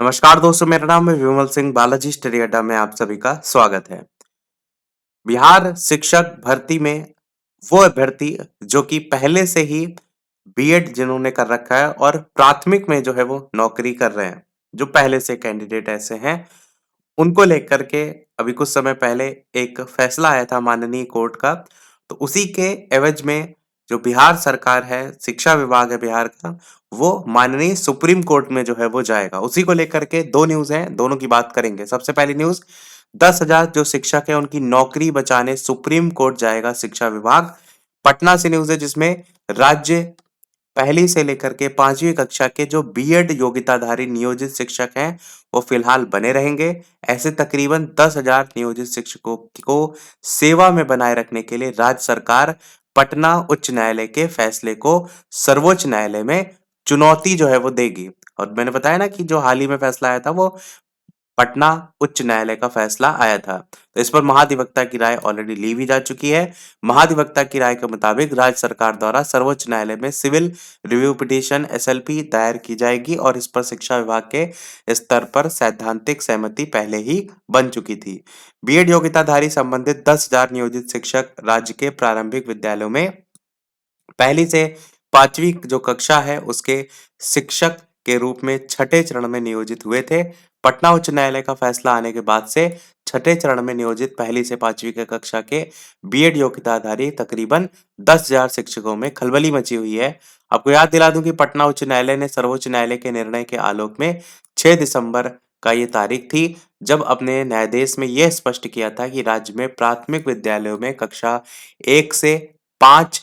नमस्कार दोस्तों, मेरा नाम है विमल सिंह। बालाजी स्टडी अड्डा में आप सभी का स्वागत है। बिहार शिक्षक भर्ती में वो अभ्यर्थी जो कि पहले से ही बीएड जिन्होंने कर रखा है और प्राथमिक में जो है वो नौकरी कर रहे हैं, जो पहले से कैंडिडेट ऐसे हैं, उनको लेकर के अभी कुछ समय पहले एक फैसला आया था माननीय कोर्ट का। तो उसी के एवज में जो बिहार सरकार है, शिक्षा विभाग है बिहार का, वो माननीय सुप्रीम कोर्ट में जो है वो जाएगा। उसी को लेकर के 2 न्यूज़ हैं, दोनों की बात करेंगे। सबसे पहली न्यूज़, 10,000 जो शिक्षक हैं उनकी नौकरी बचाने सुप्रीम कोर्ट जाएगा शिक्षा विभाग। पटना से न्यूज़ है जिसमें राज्य पहली से लेकर के 5वीं कक्षा के जो बीएड योग्यताधारी नियोजित शिक्षक हैं, वो फिलहाल बने रहेंगे। ऐसे तकरीबन 10,000 नियोजित शिक्षकों को सेवा में बनाए रखने के लिए राज्य सरकार पटना उच्च न्यायालय के फैसले को सर्वोच्च न्यायालय में चुनौती जो है वो देगी। और मैंने बताया ना कि जो हाल ही में फैसला आया था वो पटना उच्च न्यायालय का फैसला आया था। तो इस पर महाधिवक्ता की राय ऑलरेडी ली भी जा चुकी है। महाधिवक्ता की राय के मुताबिक राज्य सरकार द्वारा सर्वोच्च न्यायालय में सिविल रिव्यू पिटीशन एसएलपी दायर की जाएगी और इस पर शिक्षा विभाग के स्तर पर सैद्धांतिक सहमति पहले ही बन चुकी थी। बीएड योग्यताधारी संबंधित 10,000 नियोजित शिक्षक राज्य के प्रारंभिक विद्यालयों में पहली से 5वीं जो कक्षा है उसके शिक्षक के रूप में छठे चरण में नियोजित हुए थे। पटना उच्च न्यायालय का फैसला आने के बाद से छठे चरण में नियोजित पहली से 5वीं के कक्षा के बीएड योग्यताधारी तकरीबन 10,000 शिक्षकों में खलबली मची हुई है। आपको याद दिला दूं कि पटना उच्च न्यायालय ने सर्वोच्च न्यायालय के निर्णय के आलोक में 6 दिसंबर का ये तारीख थी जब अपने न्यायादेश में यह स्पष्ट किया था कि राज्य में प्राथमिक विद्यालयों में कक्षा 1 से 5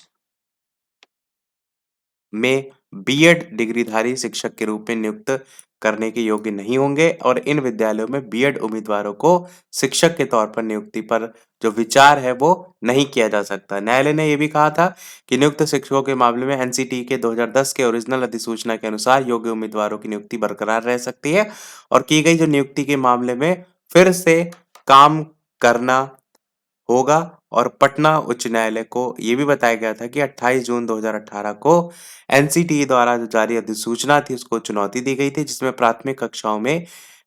में बीएड डिग्रीधारी शिक्षक के रूप में नियुक्त करने के योग्य नहीं होंगे और इन विद्यालयों में बीएड उम्मीदवारों को शिक्षक के तौर पर नियुक्ति पर जो विचार है वो नहीं किया जा सकता। न्यायालय ने ये भी कहा था कि नियुक्त शिक्षकों के मामले में एनसीटी के 2010 के ओरिजिनल अधिसूचना के अनुसार योग्य उम्मीदवारों की नियुक्ति बरकरार रह सकती है और की गई जो नियुक्ति के मामले में फिर से काम करना होगा। और पटना उच्च न्यायालय को ये भी बताया गया था कि 28 जून 2018 को एनसीटीई द्वारा जो जारी अधिसूचना थी उसको चुनौती दी गई थी जिसमें प्राथमिक कक्षाओं में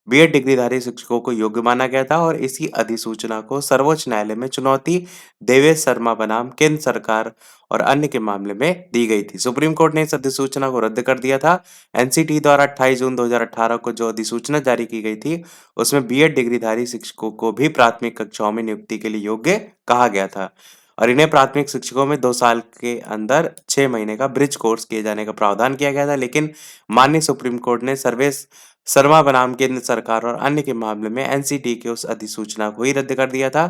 बीएड डिग्रीधारी शिक्षकों को योग्य माना गया था और इसी अधिसूचना को सर्वोच्च न्यायालय में चुनौती देवेश शर्मा बनाम केंद्र सरकार और अन्य के मामले में दी गई थी। सुप्रीम कोर्ट ने इस अधिसूचना को रद्द कर दिया था। एनसीटी द्वारा 28 जून 2018 को जो अधिसूचना जारी की गई थी उसमें बीएड डिग्रीधारी शिक्षकों को भी प्राथमिक कक्षाओं में नियुक्ति के लिए योग्य कहा गया था और इन्हें प्राथमिक शिक्षकों में 2 साल के अंदर 6 महीने का ब्रिज कोर्स किए जाने का प्रावधान किया गया था। लेकिन माननीय सुप्रीम कोर्ट ने सर्वेश शर्मा बनाम केंद्र सरकार और अन्य के मामले में एनसीटी की उस अधिसूचना को ही रद्द कर दिया था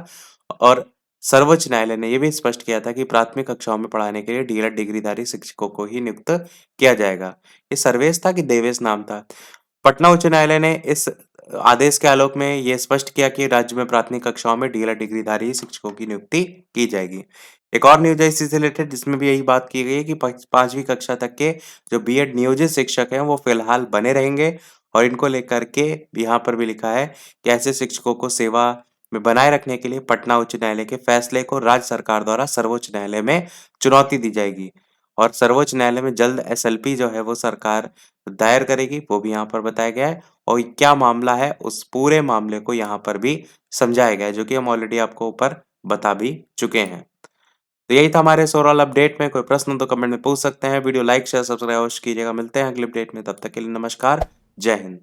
और सर्वोच्च न्यायालय ने यह भी स्पष्ट किया था कि प्राथमिक कक्षाओं में पढ़ाने के लिए डीएलएड डिग्रीधारी शिक्षकों को ही नियुक्त किया जाएगा। ये सर्वेश था कि देवेश नाम था। पटना उच्च न्यायालय ने इस आदेश के आलोक में ये स्पष्ट किया कि राज्य में प्राथमिक कक्षाओं में डीएलएड डिग्रीधारी शिक्षकों की नियुक्ति की जाएगी। एक और न्यूज़ है इसी से रिलेटेड जिसमें भी यही बात की गई है कि 5वीं कक्षा तक के जो बीएड नियोजित शिक्षक हैं वो फिलहाल बने रहेंगे और इनको लेकर के यहाँ पर भी लिखा है कि ऐसे शिक्षकों को सेवा में बनाए रखने के लिए पटना उच्च न्यायालय के फैसले को राज्य सरकार द्वारा सर्वोच्च न्यायालय में चुनौती दी जाएगी और सर्वोच्च न्यायालय में जल्द एसएलपी जो है वो सरकार दायर करेगी, वो भी यहाँ पर बताया गया है और क्या मामला है उस पूरे मामले को यहाँ पर भी समझाया गया है जो कि हम ऑलरेडी आपको ऊपर बता भी चुके हैं। तो यही था हमारे इस ओवरऑल अपडेट में। कोई प्रश्न तो कमेंट में पूछ सकते हैं। वीडियो लाइक शेयर सब्सक्राइब अवश्य कीजिएगा। मिलते हैं अगले अपडेट में, तब तक के लिए नमस्कार, जय हिंद।